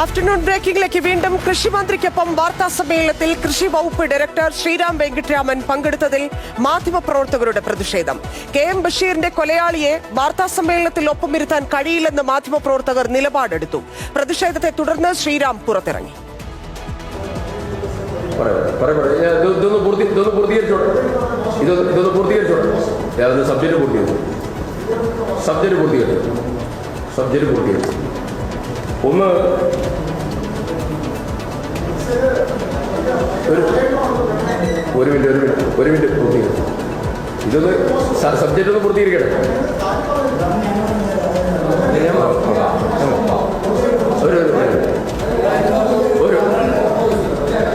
Afternoon ബ്രേക്കിംഗിലേക്ക് വീണ്ടും കൃഷിമന്ത്രിക്കൊപ്പം വാർത്താ സമ്മേളനത്തിൽ കൃഷി വകുപ്പ് ഡയറക്ടർ ശ്രീറാം വെങ്കിട്ടരാമൻ പങ്കെടുത്തതിൽ മാധ്യമപ്രവർത്തകരുടെ പ്രതിഷേധം. KM ബഷീറിന്റെ കൊലയാളിയെ വാർത്താ സമ്മേളനത്തിൽ ഒപ്പമിരുത്താൻ കഴിയില്ലെന്ന് മാധ്യമപ്രവർത്തകർ നിലപാടെടുത്തു. പ്രതിഷേധത്തെ തുടർന്ന് ശ്രീറാം പുറത്തിറങ്ങി. ഒന്ന് ഒരു മിനിറ്റ് പൂർത്തീകരിക്കും. ഇതൊന്ന് സബ്ജക്റ്റ് ഒന്ന് പൂർത്തീകരിക്കട്ടെ.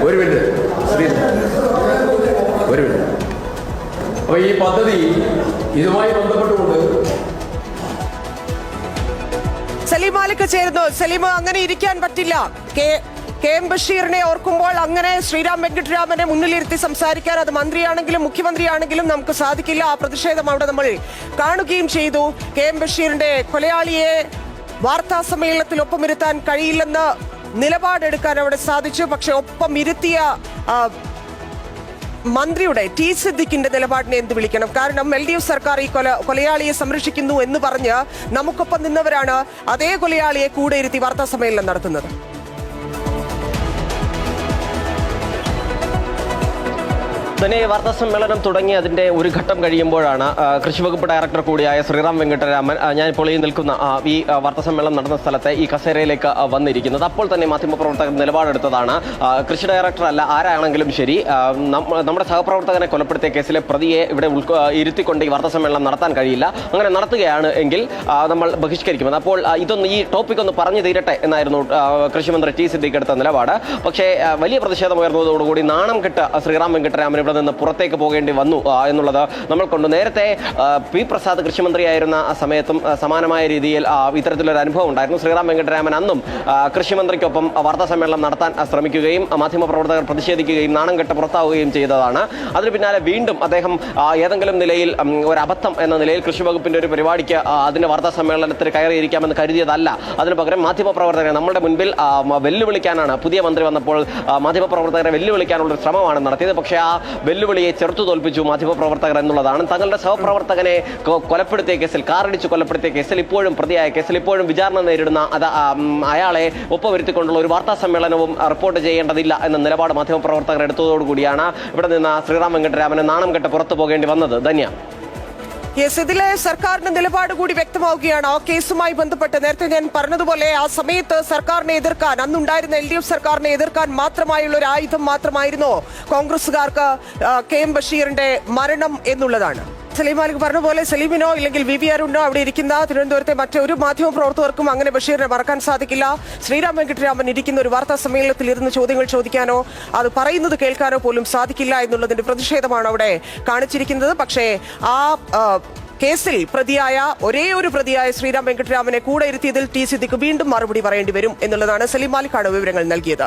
ഒരു മിനിറ്റ് ശ്രീ, ഒരു മിനിറ്റ്. അപ്പൊ ഈ പദ്ധതി ഇതുമായി ബന്ധപ്പെട്ടുകൊണ്ട് സലീം മാലിക് ചേരുന്നു. സലീം, അങ്ങനെ ഇരിക്കാൻ പറ്റില്ല. KM ബഷീറിനെ ഓർക്കുമ്പോൾ അങ്ങനെ ശ്രീറാം വെങ്കിട്ടരാമനെ മുന്നിലിരുത്തി സംസാരിക്കാൻ അത് മന്ത്രിയാണെങ്കിലും മുഖ്യമന്ത്രിയാണെങ്കിലും നമുക്ക് സാധിക്കില്ല. ആ പ്രതിഷേധം അവിടെ നമ്മൾ കാണുകയും ചെയ്തു. KM ബഷീറിന്റെ കൊലയാളിയെ വാർത്താ സമ്മേളനത്തിൽ ഒപ്പമിരുത്താൻ കഴിയില്ലെന്ന് നിലപാടെടുക്കാൻ അവിടെ സാധിച്ചു. പക്ഷെ ഒപ്പം ഇരുത്തിയ മന്ത്രിയുടെ ടി സിദ്ദിഖിന്റെ നിലപാടിനെ എന്ത് വിളിക്കണം? കാരണം LDF സർക്കാർ ഈ കൊലയാളിയെ സംരക്ഷിക്കുന്നു എന്ന് പറഞ്ഞ് നമുക്കൊപ്പം നിന്നവരാണ് അതേ കൊലയാളിയെ കൂടെ ഇരുത്തി വാർത്താ സമ്മേളനം നടത്തുന്നത്. തന്നെ വാർത്താ സമ്മേളനം തുടങ്ങി അതിന്റെ ഒരു ഘട്ടം കഴിയുമ്പോഴാണ് കൃഷിവകുപ്പ് ഡയറക്ടർ കൂടിയായ ശ്രീറാം വെങ്കിട്ടരാമൻ ഞാനിപ്പോൾ ഈ നിൽക്കുന്ന ഈ വാർത്താ സമ്മേളനം നടന്ന സ്ഥലത്തെ ഈ കസേരയിലേക്ക് വന്നിരിക്കുന്നത്. അപ്പോൾ തന്നെ മാധ്യമപ്രവർത്തകർ നിലപാടെടുത്തതാണ്, കൃഷി ഡയറക്ടർ അല്ല ആരാണെങ്കിലും ശരി, നമ്മുടെ സഹപ്രവർത്തകനെ കൊലപ്പെടുത്തിയ കേസിലെ പ്രതിയെ ഇവിടെ ഇരുത്തിക്കൊണ്ട് ഈ വാർത്താ സമ്മേളനം നടത്താൻ കഴിയില്ല. അങ്ങനെ നടത്തുകയാണ് എങ്കിൽ നമ്മൾ ബഹിഷ്കരിക്കുമെന്ന്. അപ്പോൾ ഇതൊന്ന് ഈ ടോപ്പിക് ഒന്ന് പറഞ്ഞു തീരട്ടെ എന്നായിരുന്നു കൃഷിമന്ത്രി ടി സിദ്ദിഖ് എടുത്ത നിലപാട്. പക്ഷേ വലിയ പ്രതിഷേധമുയർന്നതോടുകൂടി നാണം കെട്ട് ശ്രീറാം വെങ്കിട്ടരാമൻ ഇവിടെ നിന്ന് പുറത്തേക്ക് പോകേണ്ടി വന്നു എന്നുള്ളത് നമ്മൾ കൊണ്ട്. നേരത്തെ പി പ്രസാദ് കൃഷിമന്ത്രിയായിരുന്ന സമയത്തും സമാനമായ രീതിയിൽ ഇത്തരത്തിലൊരു അനുഭവം ഉണ്ടായിരുന്നു. ശ്രീറാം വെങ്കിട്ടരാമൻ അന്നും കൃഷിമന്ത്രിക്കൊപ്പം വാർത്താ സമ്മേളനം നടത്താൻ ശ്രമിക്കുകയും മാധ്യമപ്രവർത്തകർ പ്രതിഷേധിക്കുകയും നാണം കെട്ട് പുറത്താവുകയും ചെയ്തതാണ്. അതിന് പിന്നാലെ വീണ്ടും അദ്ദേഹം ഏതെങ്കിലും നിലയിൽ ഒരു അബദ്ധം എന്ന നിലയിൽ കൃഷി വകുപ്പിന്റെ ഒരു പരിപാടിക്ക് അതിന്റെ വാർത്താ സമ്മേളനത്തിൽ കയറിയിരിക്കാമെന്ന് കരുതിയതല്ല. അതിനു പകരം മാധ്യമപ്രവർത്തകരെ നമ്മുടെ മുൻപിൽ വെല്ലുവിളിക്കാനാണ്, പുതിയ മന്ത്രി വന്നപ്പോൾ മാധ്യമപ്രവർത്തകരെ വെല്ലുവിളിക്കാനുള്ള ഒരു ശ്രമമാണ് നടത്തിയത്. പക്ഷേ ആ വെല്ലുവിളിയെ ചെറുത്തു തോൽപ്പിച്ചു മാധ്യമപ്രവർത്തകർ എന്നുള്ളതാണ്. തങ്ങളുടെ സഹപ്രവർത്തകനെ കൊലപ്പെടുത്തിയ കേസിൽ, കാറിടിച്ച് കൊലപ്പെടുത്തിയ കേസിൽ, ഇപ്പോഴും പ്രതിയായ കേസിൽ ഇപ്പോഴും വിചാരണ നേരിടുന്ന അയാളെ ഒപ്പവരുത്തിക്കൊണ്ടുള്ള ഒരു വാർത്താ സമ്മേളനവും റിപ്പോർട്ട് ചെയ്യേണ്ടതില്ല എന്ന നിലപാട് മാധ്യമപ്രവർത്തകർ എടുത്തതോടുകൂടിയാണ് ഇവിടെ നിന്ന് ശ്രീറാം വെങ്കിട്ടരാമന് നാണം കെട്ട് പുറത്തു പോകേണ്ടി വന്നത്. ധന്യ. ഇതിലെ സർക്കാരിന്റെ നിലപാട് കൂടി വ്യക്തമാവുകയാണ്. ആ കേസുമായി ബന്ധപ്പെട്ട് നേരത്തെ ഞാൻ പറഞ്ഞതുപോലെ ആ സമയത്ത് സർക്കാരിനെ എതിർക്കാൻ, അന്നുണ്ടായിരുന്ന LDF സർക്കാരിനെ എതിർക്കാൻ മാത്രമായുള്ള ഒരു ആയുധം മാത്രമായിരുന്നു കോൺഗ്രസുകാർക്ക് KM ബഷീറിന്റെ മരണം എന്നുള്ളതാണ്. സലീം മാലിക് പറഞ്ഞ പോലെ സലീമിനോ ഇല്ലെങ്കിൽ VV അരുണിനോ അവിടെ ഇരിക്കുന്ന തിരുവനന്തപുരത്തെ മറ്റൊരു മാധ്യമ പ്രവർത്തകർക്കും അങ്ങനെ ബഷീറിനെ മറക്കാൻ സാധിക്കില്ല. ശ്രീറാം വെങ്കിട്ടരാമൻ ഇരിക്കുന്ന ഒരു വാർത്താ സമ്മേളനത്തിൽ ഇരുന്ന് ചോദ്യങ്ങൾ ചോദിക്കാനോ അത് പറയുന്നത് കേൾക്കാനോ പോലും സാധിക്കില്ല എന്നുള്ളതിന്റെ പ്രതിഷേധമാണ് അവിടെ കാണിച്ചിരിക്കുന്നത്. പക്ഷേ ആ കേസിൽ ഒരേ ഒരു പ്രതിയായ ശ്രീറാം വെങ്കിട്ടരാമനെ കൂടെ ഇരുത്തിയതിൽ ടി സിദ്ദിഖ് വീണ്ടും മറുപടി പറയേണ്ടി വരും എന്നുള്ളതാണ്. സലീം മാലിക്കാണ് വിവരങ്ങൾ നൽകിയത്.